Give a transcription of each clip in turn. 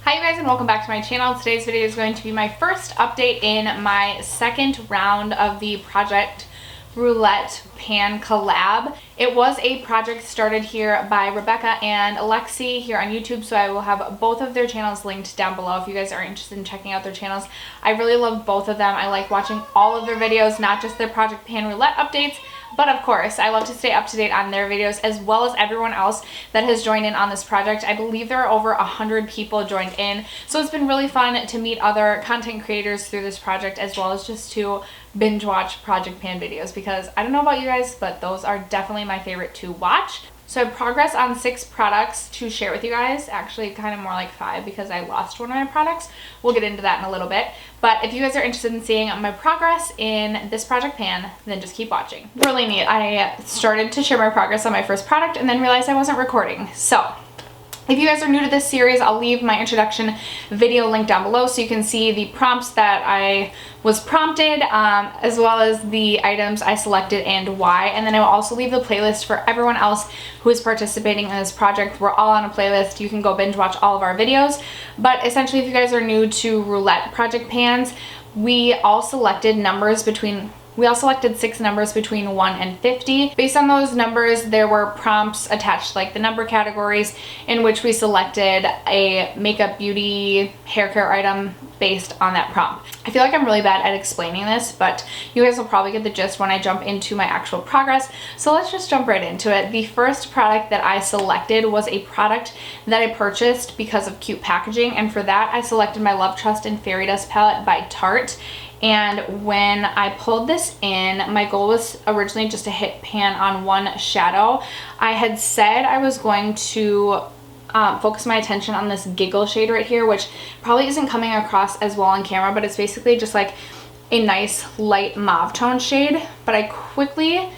Hi you guys and welcome back to my channel. Today's video is going to be my first update in my second round of the Project Roulette Pan collab. It was a project started here by Rebecca and Alexi here on YouTube, so I will have both of their channels linked down below if you guys are interested in checking out their channels. I really love both of them. I like watching all of their videos, not just their Project Pan Roulette updates, but of course, I love to stay up to date on their videos as well as everyone else that has joined in on this project. I believe there are over 100 people joined in, so it's been really fun to meet other content creators through this project as well as just to binge watch Project Pan videos, because I don't know about you guys, but those are definitely my favorite to watch. So I have progress on 6 products to share with you guys. Actually, kind of more like 5 because I lost one of my products. We'll get into that in a little bit. But if you guys are interested in seeing my progress in this Project Pan, then just keep watching. Really neat. I started to share my progress on my first product and then realized I wasn't recording. So if you guys are new to this series, I'll leave my introduction video link down below so you can see the prompts that I was prompted, as well as the items I selected and why. And then I will also leave the playlist for everyone else who is participating in this project. We're all on a playlist. You can go binge watch all of our videos. But essentially, if you guys are new to Roulette Project Pans, we all selected numbers between We all selected 6 numbers between 1 and 50. Based on those numbers, there were prompts attached, like the number categories, in which we selected a makeup, beauty, hair care item based on that prompt. I feel like I'm really bad at explaining this, but you guys will probably get the gist when I jump into my actual progress. So let's just jump right into it. The first product that I selected was a product that I purchased because of cute packaging, and for that I selected my Love, Trust, and Fairy Dust palette by Tarte. And when I pulled this in, my goal was originally just to hit pan on one shadow. I had said I was going to focus my attention on this Giggle shade right here, which probably isn't coming across as well on camera, but it's basically just like a nice light mauve tone shade. But I quickly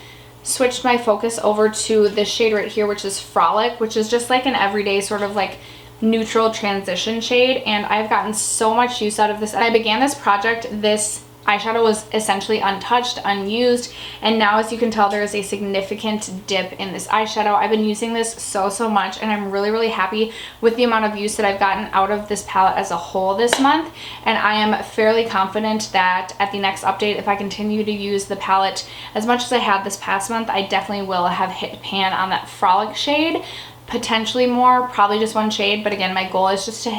switched my focus over to this shade right here, which is Frolic, which is just like an everyday sort of like neutral transition shade, and I've gotten so much use out of this. And I began this project, this eyeshadow was essentially untouched, unused, and now as you can tell there is a significant dip in this eyeshadow. I've been using this so much, and I'm really happy with the amount of use that I've gotten out of this palette as a whole this month. And I am fairly confident that at the next update, if I continue to use the palette as much as I have this past month, I definitely will have hit pan on that Frolic shade. Potentially more, probably just one shade, but again, my goal is just to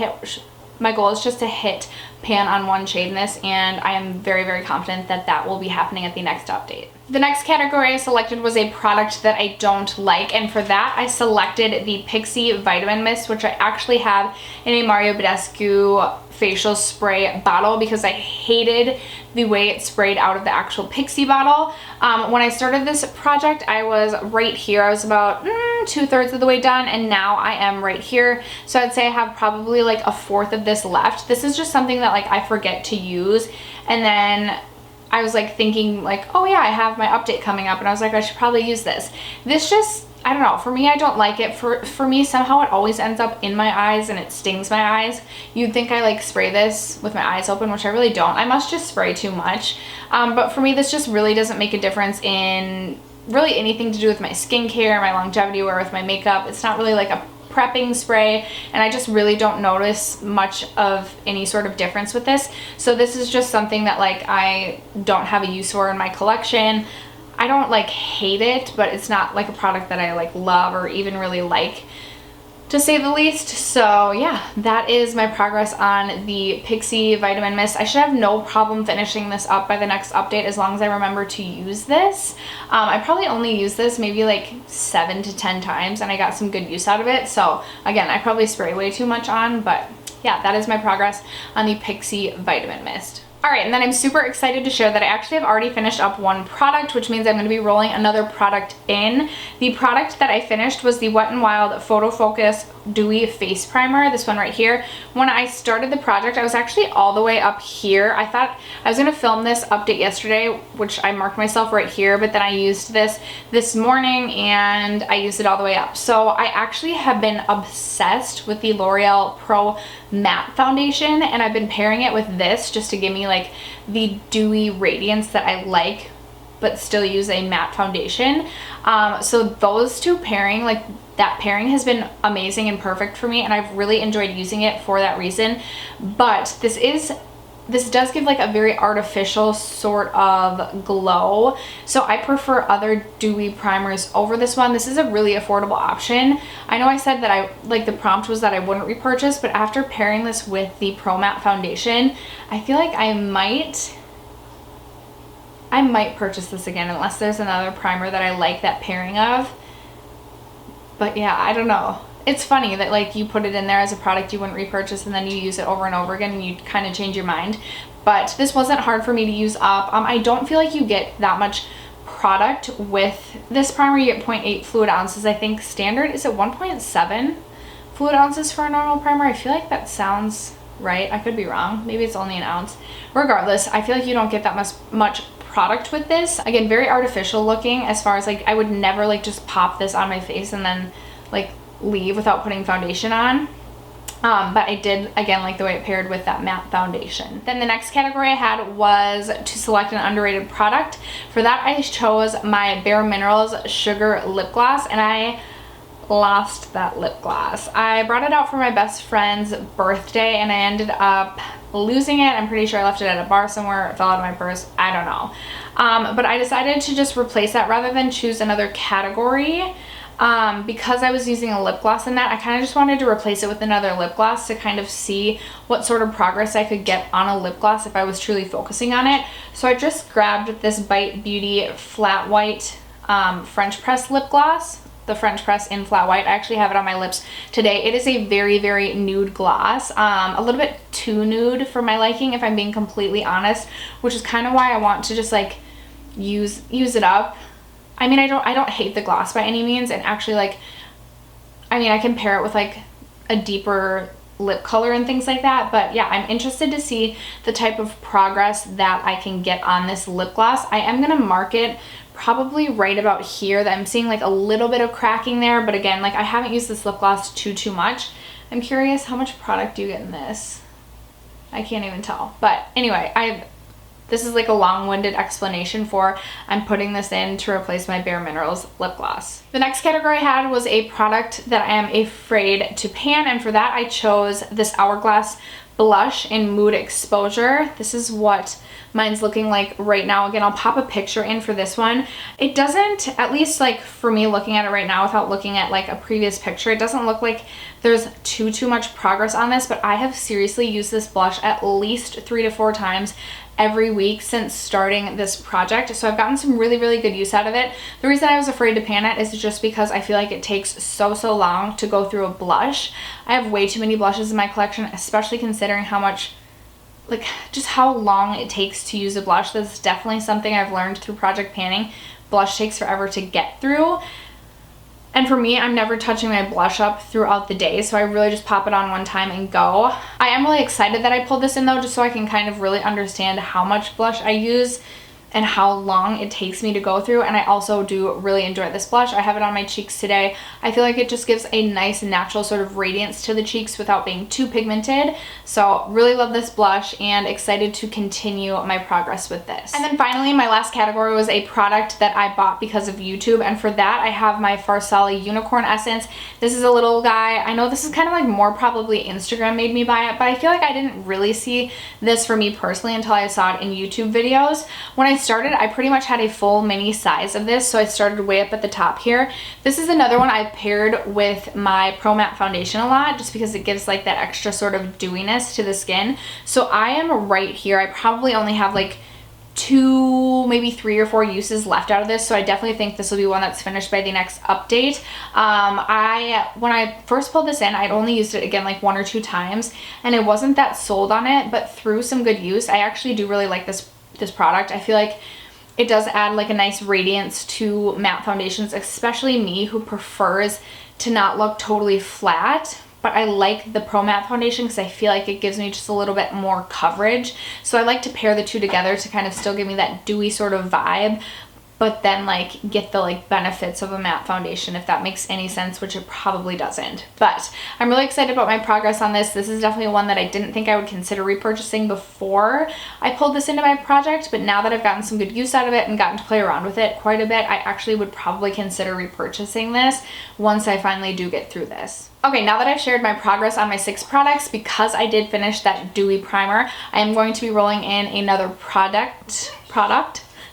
hit pan on one shade in this, and I am very confident that that will be happening at the next update. The next category I selected was a product that I don't like, and for that I selected the Pixie Vitamin Mist, which I actually have in a Mario Badescu facial spray bottle because I hated the way it sprayed out of the actual Pixie bottle. When I started this project, I was right here. I was about 2/3 of the way done, and now I am right here. So I'd say I have probably like 1/4 of this left. This is just something that like I forget to use, and then I was like thinking like, oh yeah, I have my update coming up, and I was like, I should probably use this. This just, I don't know, for me, I don't like it. For me, somehow it always ends up in my eyes and it stings my eyes. You'd think I like spray this with my eyes open, which I really don't. I must just spray too much. But for me, this just really doesn't make a difference in really anything to do with my skincare, my longevity, or with my makeup. It's not really like a prepping spray, and I just really don't notice much of any sort of difference with this. So this is just something that like I don't have a use for in my collection. I don't like hate it, but it's not like a product that I like love or even really like, to say the least. So yeah, that is my progress on the Pixie Vitamin Mist. I should have no problem finishing this up by the next update as long as I remember to use this. I probably only used this maybe like 7 to 10 times, and I got some good use out of it. So again, I probably spray way too much on, but yeah, that is my progress on the Pixie Vitamin Mist. Alright, and then I'm super excited to share that I actually have already finished up one product, which means I'm going to be rolling another product in. The product that I finished was the Wet n Wild Photo Focus Dewy Face Primer, this one right here. When I started the project, I was actually all the way up here. I thought I was going to film this update yesterday, which I marked myself right here, but then I used this morning and I used it all the way up. So I actually have been obsessed with the L'Oreal Pro Matte Foundation, and I've been pairing it with this just to give me like the dewy radiance that I like but still use a matte foundation. So those two pairing, like that pairing has been amazing and perfect for me, and I've really enjoyed using it for that reason. But this does give like a very artificial sort of glow. So I prefer other dewy primers over this one. This is a really affordable option. I know I said that the prompt was that I wouldn't repurchase, but after pairing this with the Pro Matte foundation, I feel like I might purchase this again unless there's another primer that I like that pairing of. But yeah, I don't know. It's funny that like you put it in there as a product you wouldn't repurchase and then you use it over and over again and you kind of change your mind. But this wasn't hard for me to use up. I don't feel like you get that much product with this primer. You get 0.8 fluid ounces. I think standard is at 1.7 fluid ounces for a normal primer. I feel like that sounds right. I could be wrong. Maybe it's only an ounce. Regardless, I feel like you don't get that much product with this. Again, very artificial looking as far as like I would never like just pop this on my face and then like leave without putting foundation on. But I did again like the way it paired with that matte foundation. Then the next category I had was to select an underrated product. For that I chose my Bare Minerals Sugar Lip Gloss, and I lost that lip gloss. I brought it out for my best friend's birthday and I ended up losing it. I'm pretty sure I left it at a bar somewhere. It fell out of my purse. I don't know. But I decided to just replace that rather than choose another category. Because I was using a lip gloss in that, I kind of just wanted to replace it with another lip gloss to kind of see what sort of progress I could get on a lip gloss if I was truly focusing on it. So I just grabbed this Bite Beauty Flat White French Press lip gloss. The French Press in Flat White. I actually have it on my lips today. It is a very, very nude gloss. A little bit too nude for my liking, if I'm being completely honest, which is kind of why I want to just like use it up. I mean, I don't hate the gloss by any means, and actually like, I mean, I can pair it with like a deeper lip color and things like that. But yeah, I'm interested to see the type of progress that I can get on this lip gloss. I am gonna mark it probably right about here, that I'm seeing like a little bit of cracking there. But again, like I haven't used this lip gloss too much. I'm curious, how much product do you get in this? I can't even tell. But anyway, this is like a long-winded explanation for I'm putting this in to replace my Bare Minerals lip gloss. The next category I had was a product that I am afraid to pan, and for that I chose this Hourglass blush in Mood Exposure. This is what mine's looking like right now. Again, I'll pop a picture in for this one. It doesn't, at least like for me looking at it right now without looking at like a previous picture, it doesn't look like there's too much progress on this, but I have seriously used this blush at least 3 to 4 times every week since starting this project. So I've gotten some really good use out of it. The reason I was afraid to pan it is just because I feel like it takes so long to go through a blush. I have way too many blushes in my collection, especially considering how much, like just how long it takes to use a blush. That's definitely something I've learned through project panning. Blush takes forever to get through. And for me, I'm never touching my blush up throughout the day, so I really just pop it on one time and go. I am really excited that I pulled this in though, just so I can kind of really understand how much blush I use and how long it takes me to go through. And I also do really enjoy this blush. I have it on my cheeks today. I feel like it just gives a nice natural sort of radiance to the cheeks without being too pigmented. So really love this blush and excited to continue my progress with this. And then finally, my last category was a product that I bought because of YouTube, and for that I have my Farsali Unicorn Essence. This is a little guy. I know this is kind of like more probably Instagram made me buy it, but I feel like I didn't really see this for me personally until I saw it in YouTube videos. When I started, I pretty much had a full mini size of this, so I started way up at the top here. This is another one I've paired with my Pro Matte foundation a lot, just because it gives like that extra sort of dewiness to the skin. So I am right here. I probably only have like 2, maybe 3 or 4 uses left out of this, so I definitely think this will be one that's finished by the next update. When I first pulled this in, I'd only used it again like 1 or 2 times, and I wasn't that sold on it, but through some good use, I actually do really like this product. I feel like it does add like a nice radiance to matte foundations, especially me who prefers to not look totally flat. But I like the Pro Matte foundation because I feel like it gives me just a little bit more coverage. So I like to pair the two together to kind of still give me that dewy sort of vibe, but then like get the like benefits of a matte foundation, if that makes any sense, which it probably doesn't. But I'm really excited about my progress on this. This is definitely one that I didn't think I would consider repurchasing before I pulled this into my project, but now that I've gotten some good use out of it and gotten to play around with it quite a bit, I actually would probably consider repurchasing this once I finally do get through this. Okay, now that I've shared my progress on my 6 products, because I did finish that dewy primer, I am going to be rolling in another product,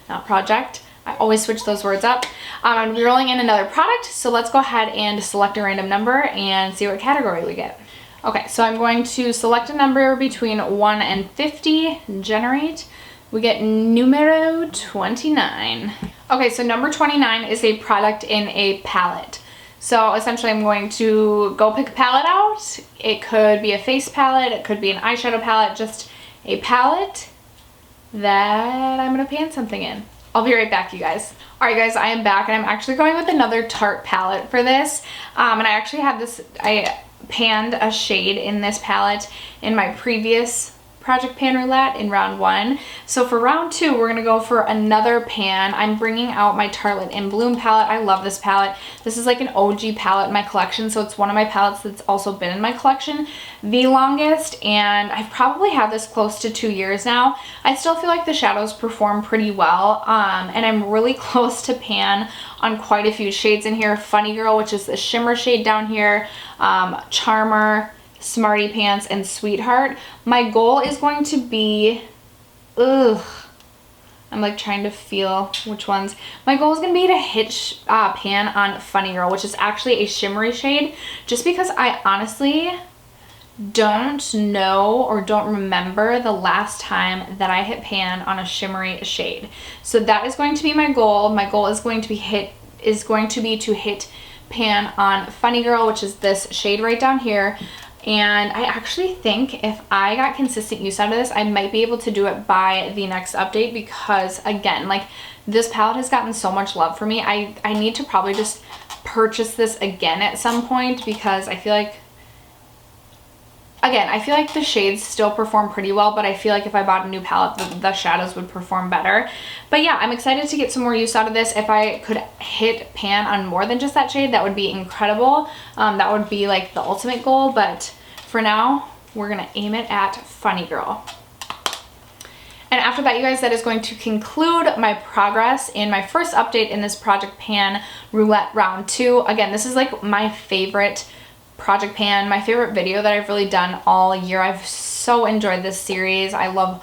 not project. I always switch those words up. I'm going to be rolling in another product, so let's go ahead and select a random number and see what category we get. Okay, so I'm going to select a number between 1 and 50, generate. We get numero 29. Okay, so number 29 is a product in a palette. So essentially I'm going to go pick a palette out. It could be a face palette, it could be an eyeshadow palette, just a palette that I'm gonna pan something in. I'll be right back, you guys. All right, guys, I am back, and I'm actually going with another Tarte palette for this. And I actually had this, I panned a shade in this palette in my previous Project Pan Roulette in round 1. So for round 2, we're gonna go for another pan. I'm bringing out my Tartelette in Bloom palette. I love this palette. This is like an OG palette in my collection, so it's one of my palettes that's also been in my collection the longest, and I've probably had this close to 2 years now. I still feel like the shadows perform pretty well, and I'm really close to pan on quite a few shades in here. Funny Girl, which is the shimmer shade down here, Charmer, Smarty Pants, and Sweetheart. My goal is going to be, I'm like trying to feel which ones. My goal is going to be to hit pan on Funny Girl, which is actually a shimmery shade, just because I honestly don't know or don't remember the last time that I hit pan on a shimmery shade. So that is going to be my goal. My goal is going to be to hit pan on Funny Girl, which is this shade right down here. And I actually think if I got consistent use out of this, I might be able to do it by the next update, because again, like, this palette has gotten so much love for me. I need to probably just purchase this again at some point, because I feel like, again, I feel like the shades still perform pretty well, but I feel like if I bought a new palette, the shadows would perform better. But yeah, I'm excited to get some more use out of this. If I could hit pan on more than just that shade, that would be incredible. That would be like the ultimate goal, but for now, we're gonna aim it at Funny Girl. And after that, you guys, that is going to conclude my progress in my first update in this Project Pan Roulette round 2. Again, this is like my favorite Project Pan, my favorite video that I've really done all year. I've so enjoyed this series. I love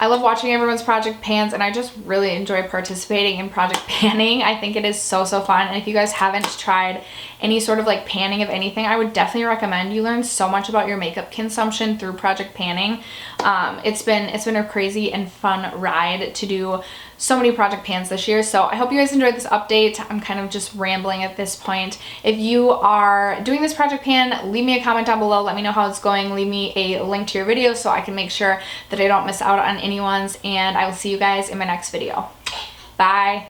watching everyone's project pans, and I just really enjoy participating in project panning. I think it is so fun, and if you guys haven't tried any sort of like panning of anything, I would definitely recommend. You learn so much about your makeup consumption through project panning. It's been a crazy and fun ride to do so many project pans this year. So I hope you guys enjoyed this update. I'm kind of just rambling at this point. If you are doing this project pan, leave me a comment down below. Let me know how it's going. Leave me a link to your video so I can make sure that I don't miss out on anyone's, and I will see you guys in my next video. Bye.